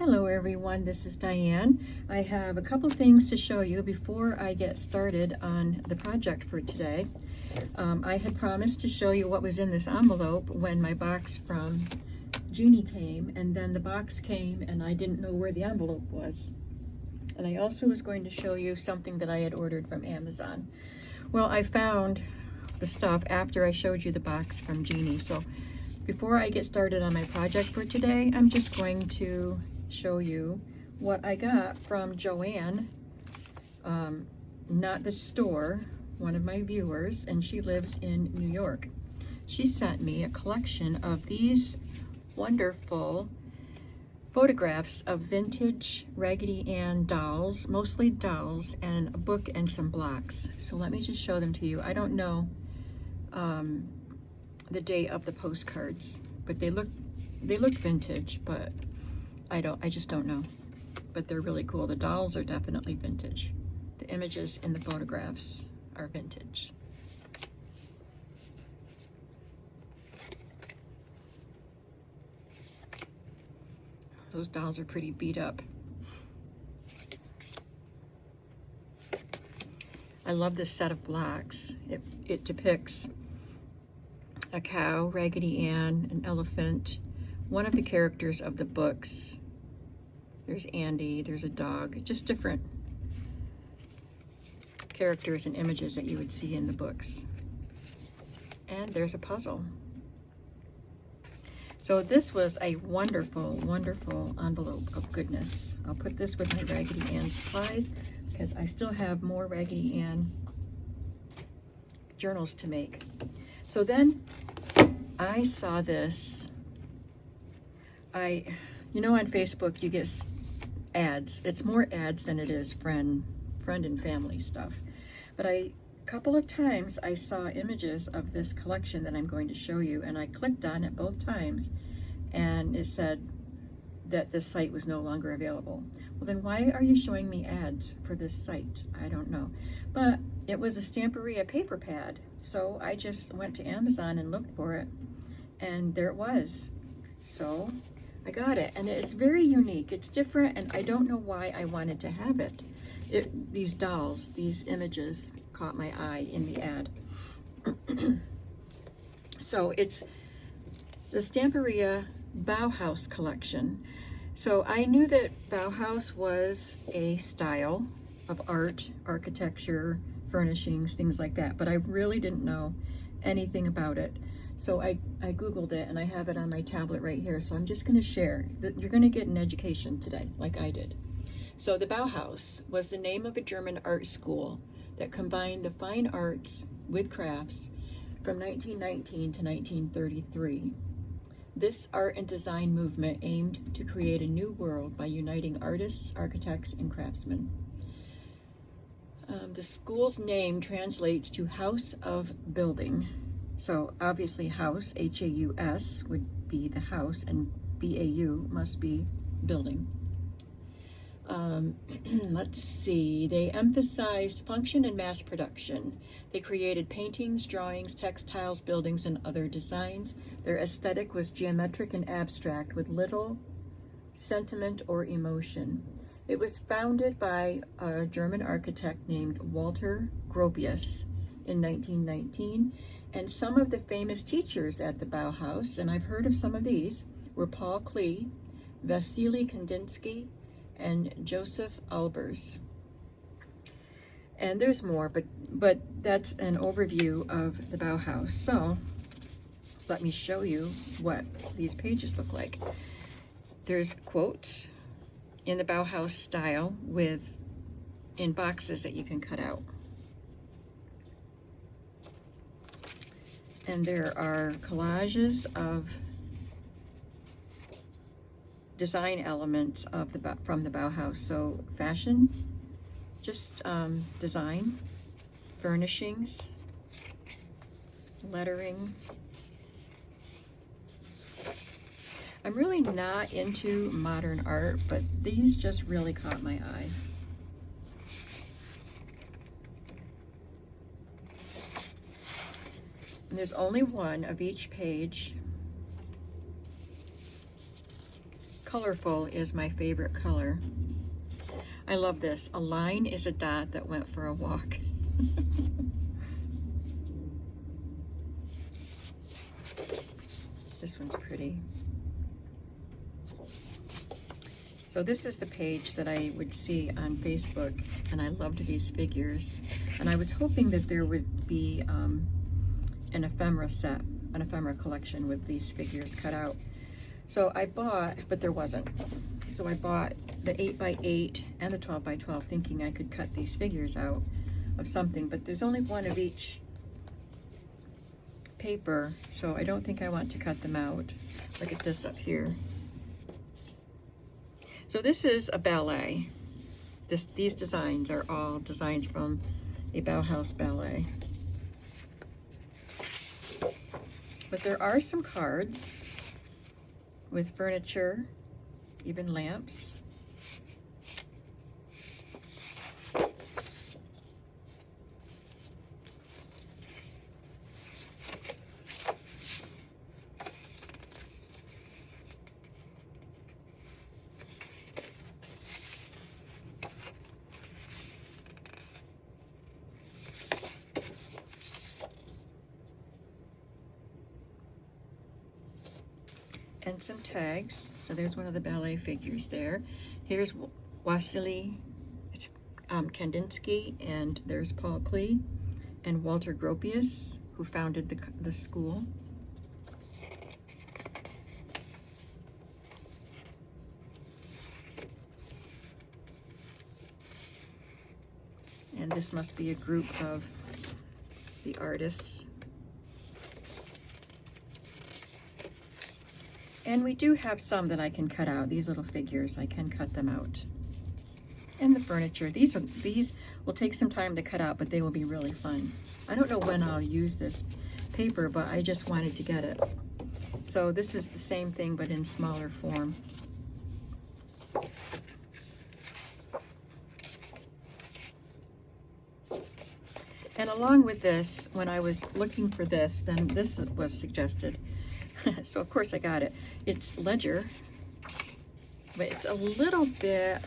Hello everyone, this is Diane. I have a couple things to show you before I get started on the project for today. I had promised to show you what was in this envelope when my box from Jeannie came, and then the box came and I didn't know where the envelope was. And I also was going to show you something that I had ordered from Amazon. Well, I found the stuff after I showed you the box from Jeannie. So before I get started on my project for today, I'm just going to show you what I got from Joanne, not the store, one of my viewers, and she lives in New York. She sent me a collection of these wonderful photographs of vintage Raggedy Ann dolls, mostly dolls, and a book and some blocks. So let me just show them to you. I don't know the date of the postcards, but they look vintage, but I just don't know. But they're really cool. The dolls are definitely vintage. The images in the photographs are vintage. Those dolls are pretty beat up. I love this set of blocks. It depicts a cow, Raggedy Ann, an elephant, one of the characters of the books. There's Andy, there's a dog, just different characters and images that you would see in the books. And there's a puzzle. So this was a wonderful, wonderful envelope of goodness. I'll put this with my Raggedy Ann supplies because I still have more Raggedy Ann journals to make. So then I saw this. You know, on Facebook you get ads. It's more ads than it is friend and family stuff. But a couple of times I saw images of this collection that I'm going to show you, and I clicked on it both times and it said that this site was no longer available. Well, then why are you showing me ads for this site? I don't know. But it was a Stamperia paper pad, so I just went to Amazon and looked for it, and there it was. So I got it, and it's very unique. It's different, and I don't know why I wanted to have it. These dolls, these images caught my eye in the ad. So it's the Stamperia Bauhaus collection. So I knew that Bauhaus was a style of art, architecture, furnishings, things like that, but I really didn't know anything about it. So I Googled it, and I have it on my tablet right here. So I'm just going to share. You're going to get an education today, like I did. So the Bauhaus was the name of a German art school that combined the fine arts with crafts from 1919 to 1933. This art and design movement aimed to create a new world by uniting artists, architects, and craftsmen. The school's name translates to House of Building. So obviously house, H-A-U-S, would be the house, and B-A-U must be building. Let's see, they emphasized function and mass production. They created paintings, drawings, textiles, buildings, and other designs. Their aesthetic was geometric and abstract with little sentiment or emotion. It was founded by a German architect named Walter Gropius in 1919. And some of the famous teachers at the Bauhaus, and I've heard of some of these, were Paul Klee, Vasily Kandinsky, and Joseph Albers. And there's more, but that's an overview of the Bauhaus. So let me show you what these pages look like. There's quotes in the Bauhaus style in boxes that you can cut out. And there are collages of design elements from the Bauhaus. So fashion, just design, furnishings, lettering. I'm really not into modern art, but these just really caught my eye. And there's only one of each page colorful is my favorite color. I love this. A line is a dot that went for a walk. This one's pretty. So this is the page that I would see on Facebook, and I loved these figures. And I was hoping that there would be an ephemera set, an ephemera collection with these figures cut out. So I bought, but there wasn't. So I bought the 8x8 and the 12x12 thinking I could cut these figures out of something, but there's only one of each paper, so I don't think I want to cut them out. Look at this up here. So this is a ballet. These designs are all designs from a Bauhaus ballet. But there are some cards with furniture, even lamps. And some tags. So there's one of the ballet figures there. Here's Wassily Kandinsky, and there's Paul Klee and Walter Gropius, who founded the school. And this must be a group of the artists. And we do have some that I can cut out. These little figures, I can cut them out. And the furniture, these will take some time to cut out, but they will be really fun. I don't know when I'll use this paper, but I just wanted to get it. So this is the same thing, but in smaller form. And along with this, when I was looking for this, then this was suggested. So of course I got it. It's Ledger, but it's a little bit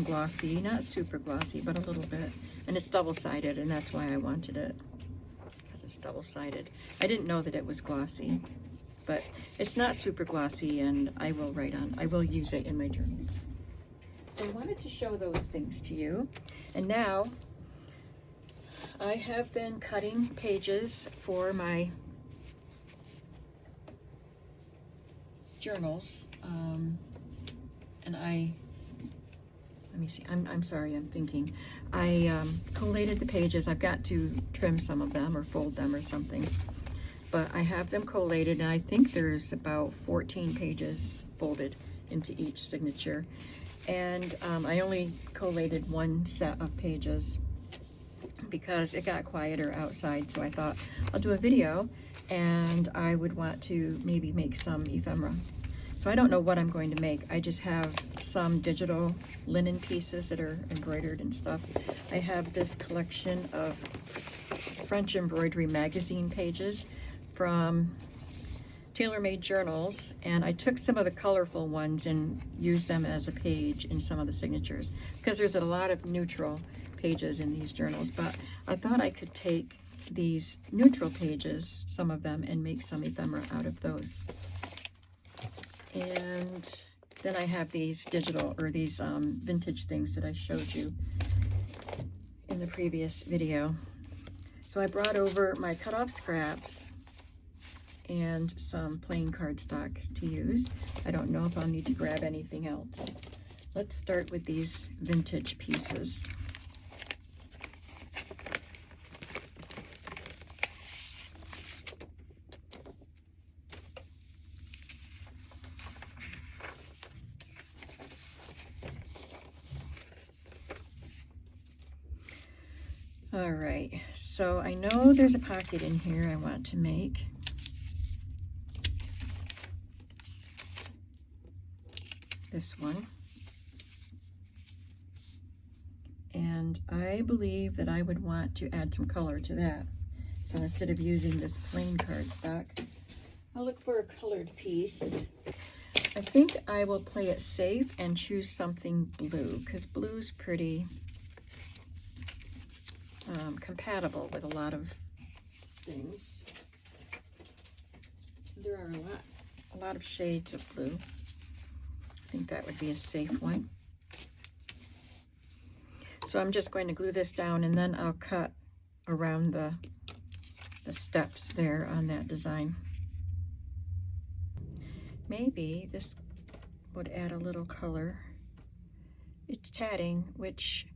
glossy, not super glossy, but a little bit. And it's double-sided, and that's why I wanted it, because it's double-sided. I didn't know that it was glossy, but it's not super glossy, and I will use it in my journals. So I wanted to show those things to you. And now I have been cutting pages for my journals, and let me see, I'm sorry, I'm thinking. I collated the pages. I've got to trim some of them or fold them or something, but I have them collated, and I think there's about 14 pages folded into each signature. And I only collated one set of pages because it got quieter outside, so I thought I'll do a video, and I would want to maybe make some ephemera. So I don't know what I'm going to make. I just have some digital linen pieces that are embroidered and stuff. I have this collection of French embroidery magazine pages from tailor-made journals, and I took some of the colorful ones and used them as a page in some of the signatures, because there's a lot of neutral pages in these journals, but I thought I could take these neutral pages, some of them, and make some ephemera out of those. And then I have these digital, or these vintage things that I showed you in the previous video. So I brought over my cut-off scraps and some plain cardstock to use. I don't know if I'll need to grab anything else. Let's start with these vintage pieces. All right, so I know there's a pocket in here I want to make. This one. And I believe that I would want to add some color to that. So instead of using this plain cardstock, I'll look for a colored piece. I think I will play it safe and choose something blue, because blue's pretty compatible with a lot of things. There are a lot of shades of blue. I think that would be a safe one. So I'm just going to glue this down, and then I'll cut around the steps there on that design. Maybe this would add a little color. It's tatting, which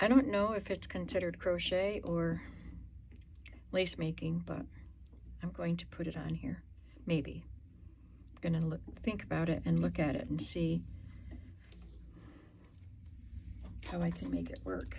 I don't know if it's considered crochet or lace making, but I'm going to put it on here. Maybe. I'm going to think about it and look at it and see how I can make it work.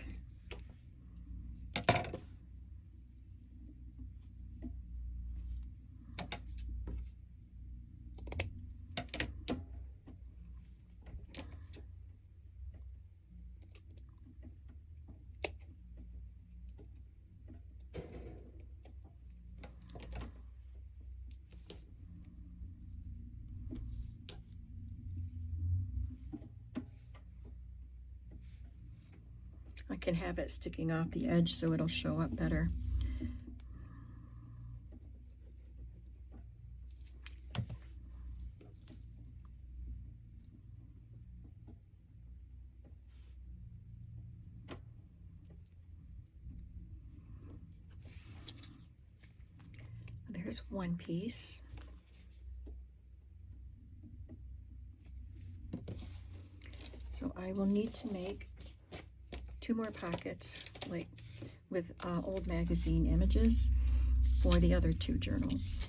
I can have it sticking off the edge so it'll show up better. There's one piece. So I will need to make 2 more pockets, like with old magazine images for the other 2 journals.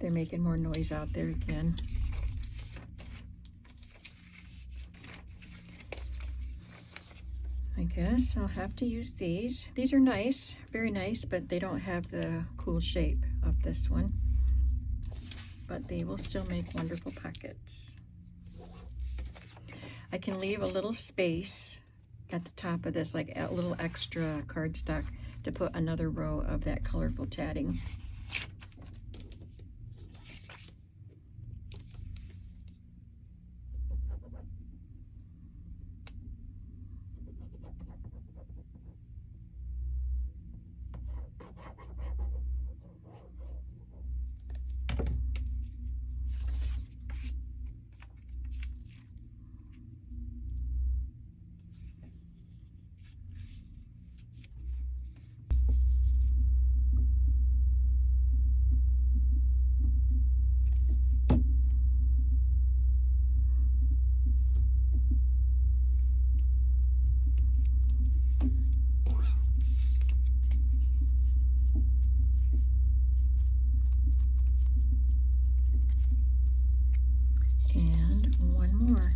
They're making more noise out there again. I guess I'll have to use these. These are nice, very nice, but they don't have the cool shape of this one. But they will still make wonderful pockets. I can leave a little space at the top of this, like a little extra cardstock, to put another row of that colorful tatting. And one more.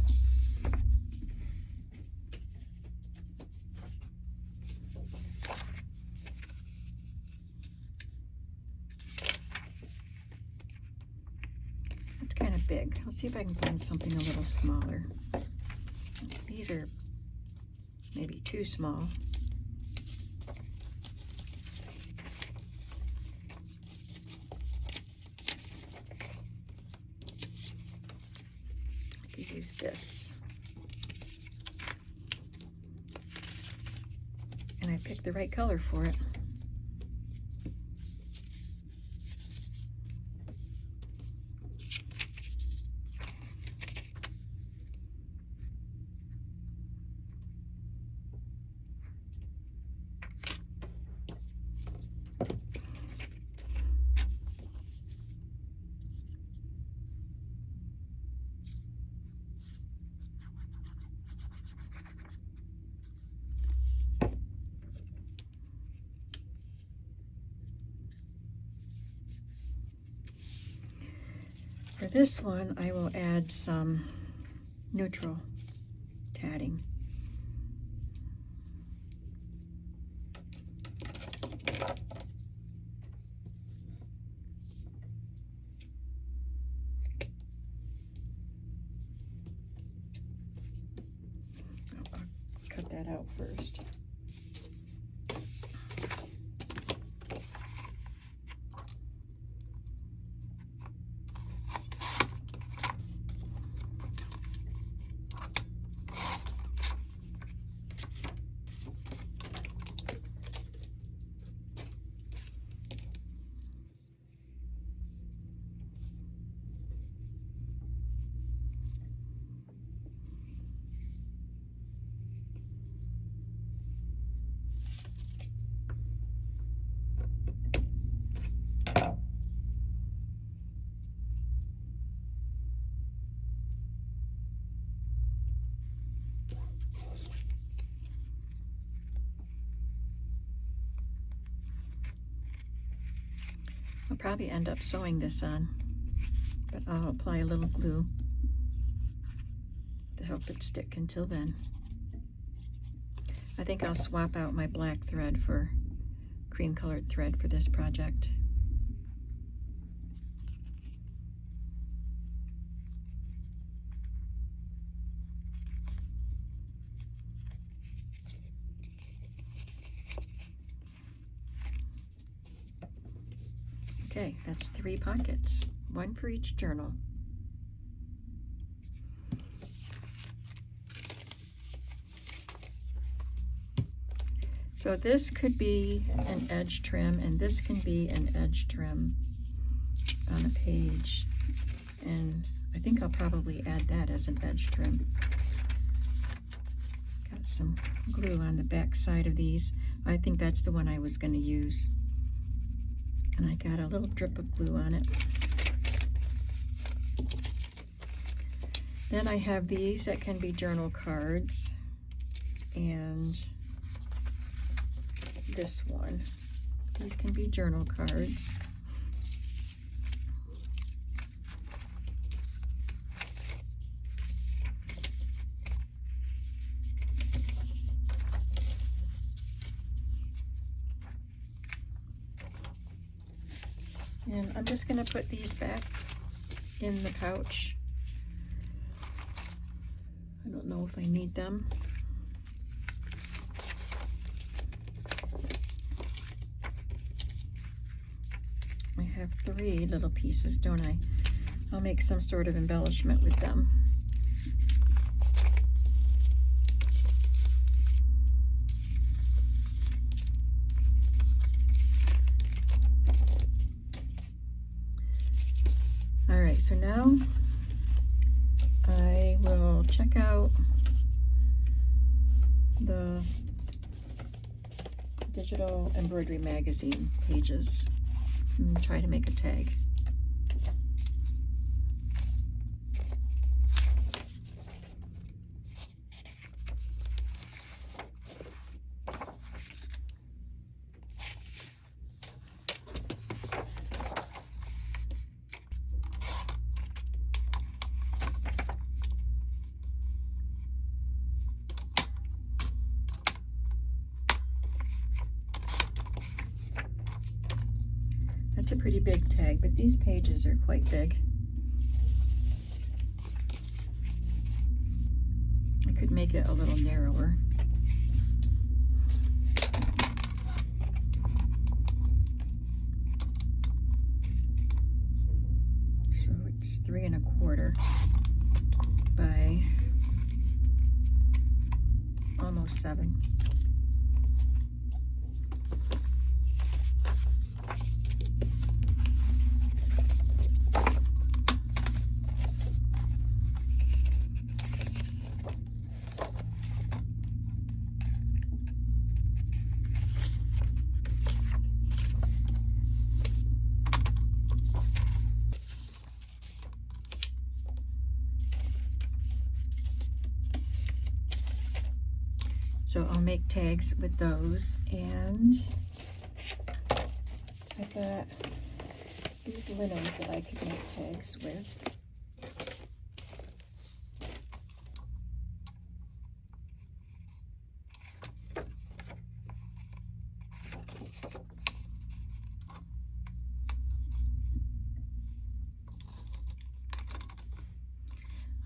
It's kind of big. Let's see if I can find something a little smaller. These are maybe too small. I could use this. And I picked the right color for it. For this one, I will add some neutral tatting. I'll cut that out first. I'll probably end up sewing this on, but I'll apply a little glue to help it stick until then. I think I'll swap out my black thread for cream colored thread for this project. Okay, that's 3 pockets, 1 for each journal. So this could be an edge trim, and this can be an edge trim on a page. And I think I'll probably add that as an edge trim. Got some glue on the back side of these. I think that's the one I was going to use. And I got a little drip of glue on it. Then I have these that can be journal cards, and this one. These can be journal cards. And I'm just going to put these back in the pouch. I don't know if I need them. I have 3 little pieces, don't I? I'll make some sort of embellishment with them. All right, so now I will check out the digital embroidery magazine pages and try to make a tag. That's a pretty big tag, but these pages are quite big. I could make it a little narrower. So it's 3 1/4 by almost 7. So I'll make tags with those, and I've got these linens that I could make tags with.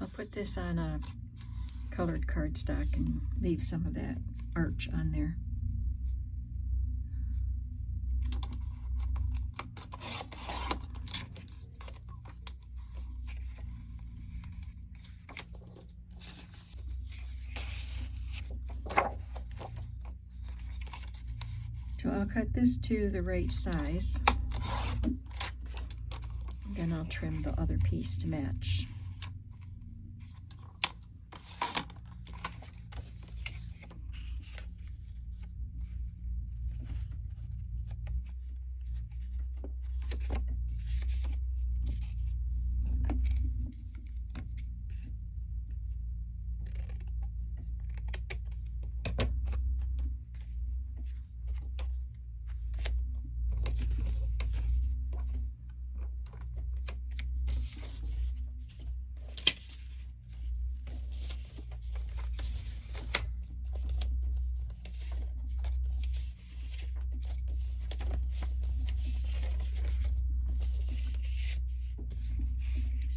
I'll put this on a colored cardstock and leave some of that arch on there. So I'll cut this to the right size, and then I'll trim the other piece to match.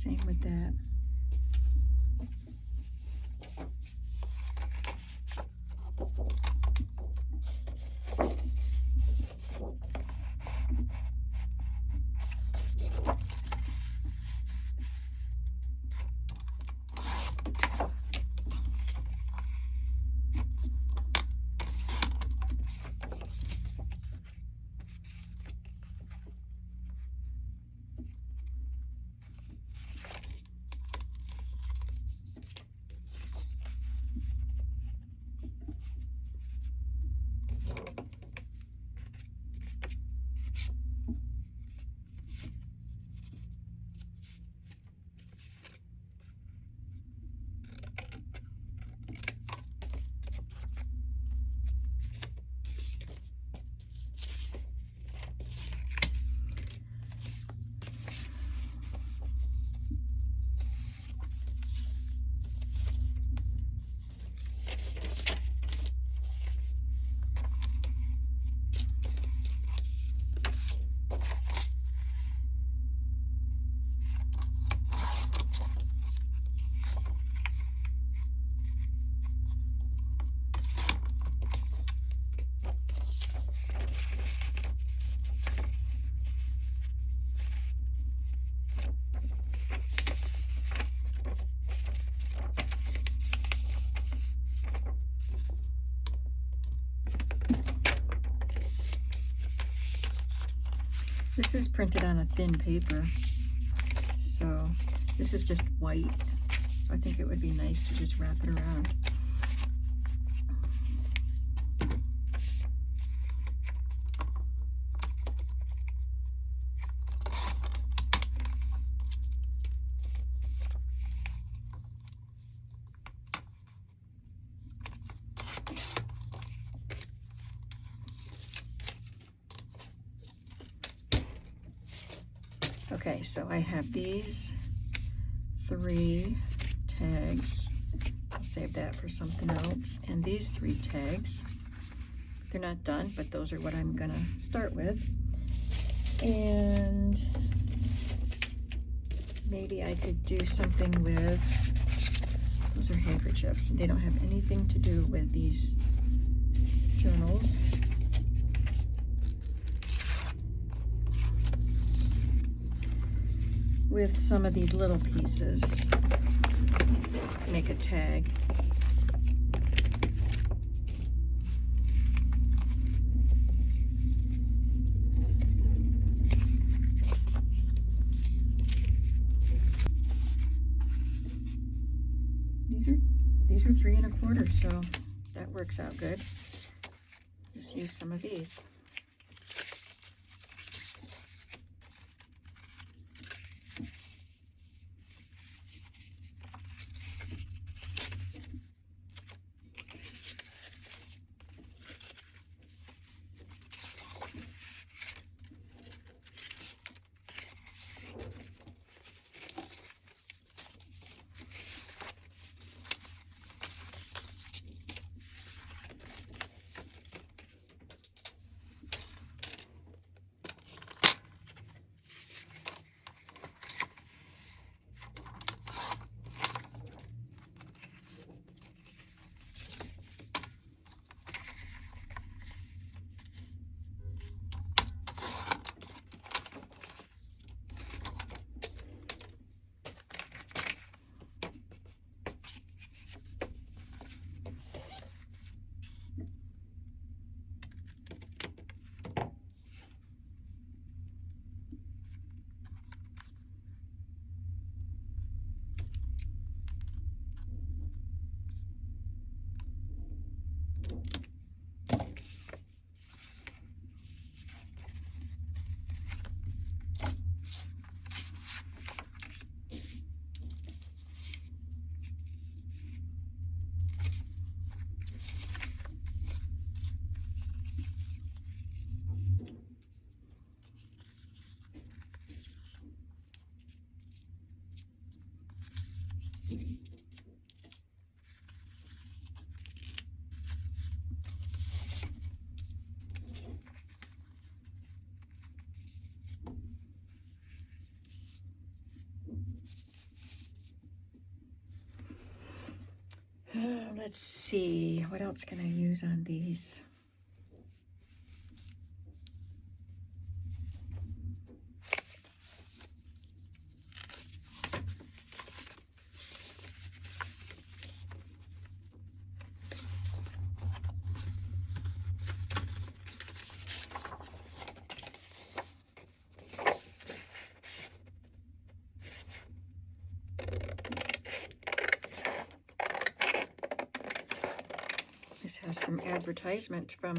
Same with that. This is printed on a thin paper, so this is just white, so I think it would be nice to just wrap it around. Okay, so I have these 3 tags. I'll save that for something else. And these 3 tags. They're not done, but those are what I'm gonna start with. And maybe I could do something with, those are handkerchiefs. They don't have anything to do with these journals. With some of these little pieces, make a tag. These are 3 1/4, so that works out good. Just use some of these. Let's see, what else can I use on these? This has some advertisements from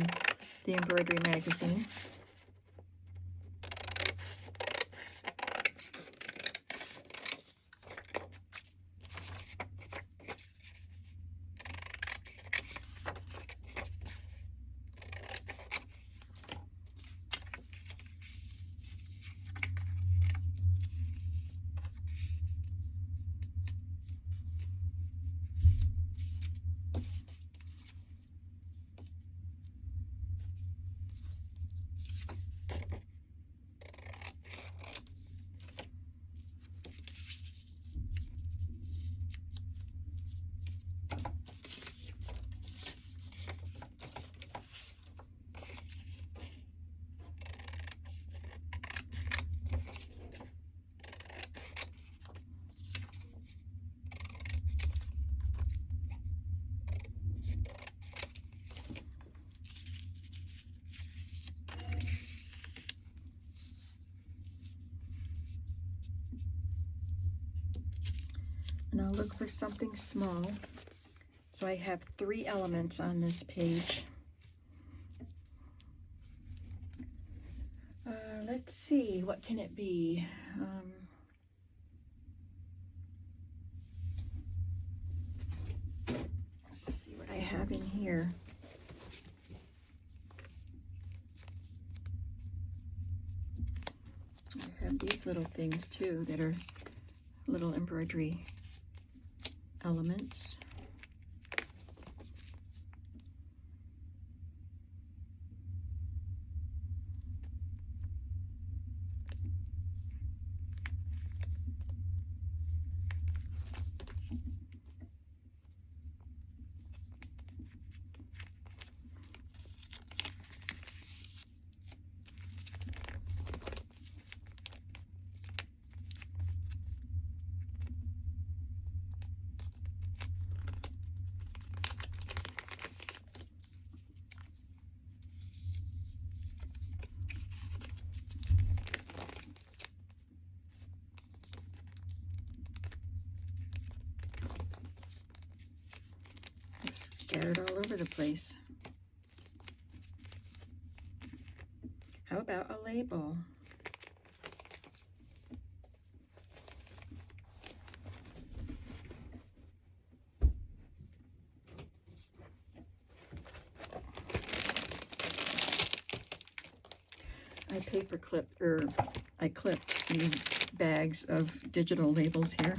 the embroidery magazine. And I'll look for something small. So I have 3 elements on this page. Let's see, what can it be? Let's see what I have in here. I have these little things too that are little embroidery elements. Scattered all over the place. How about a label? I clipped these bags of digital labels here.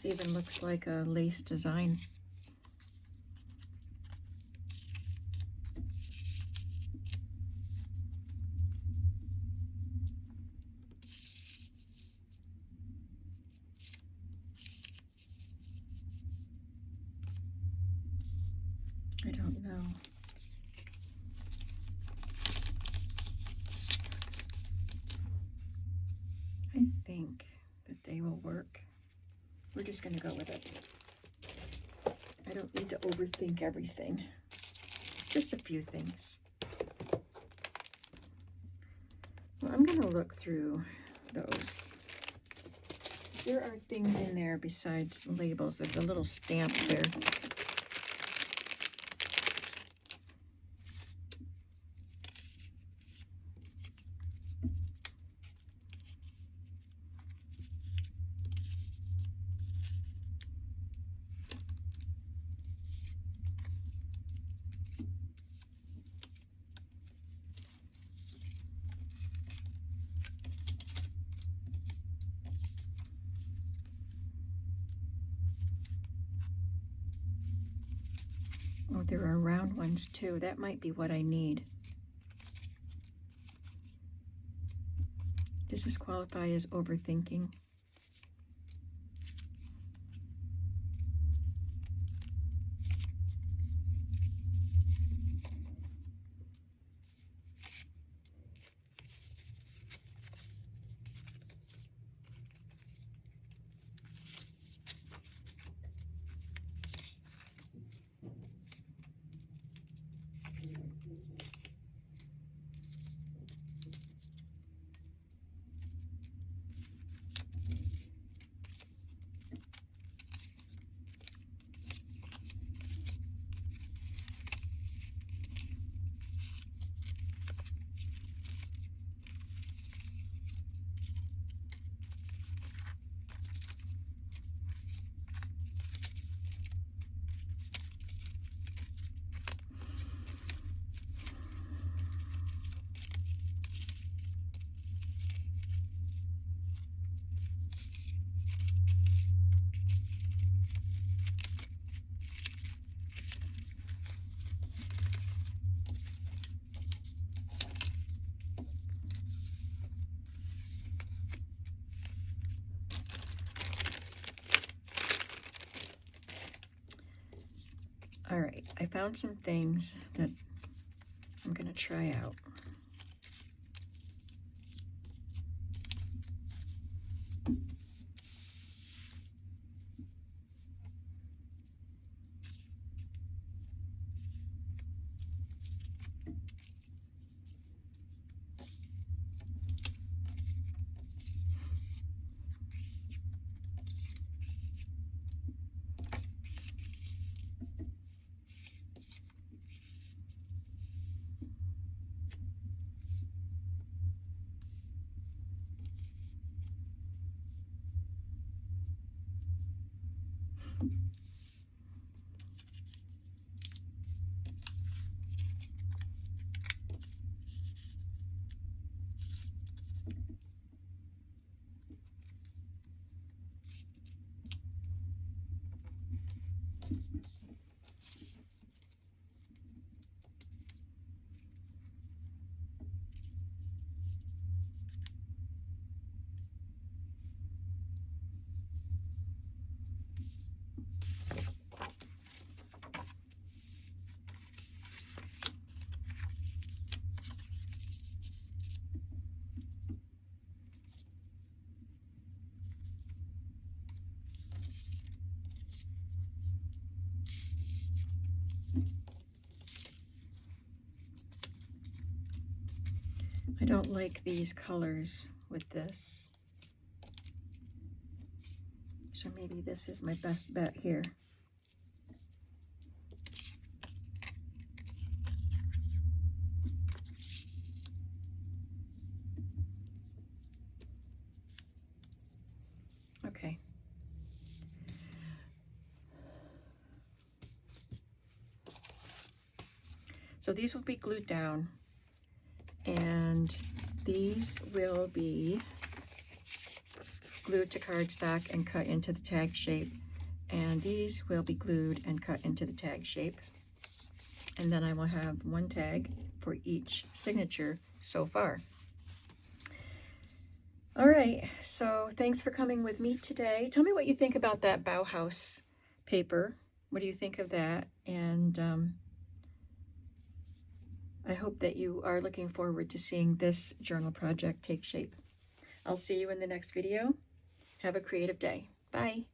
This even looks like a lace design. I don't know. I think that they will work. We're just going to go with it. I don't need to overthink everything. Just a few things. Well, I'm going to look through those. There are things in there besides labels. There's a little stamp there. Oh, there are round ones too. That might be what I need. Does this qualify as overthinking? All right, I found some things that I'm going to try out. I don't like these colors with this. So maybe this is my best bet here. Okay. So these will be glued down, and these will be glued to cardstock and cut into the tag shape. And these will be glued and cut into the tag shape. And then I will have one tag for each signature so far. All right, so thanks for coming with me today. Tell me what you think about that Bauhaus paper. What do you think of that? And I hope that you are looking forward to seeing this journal project take shape. I'll see you in the next video. Have a creative day. Bye.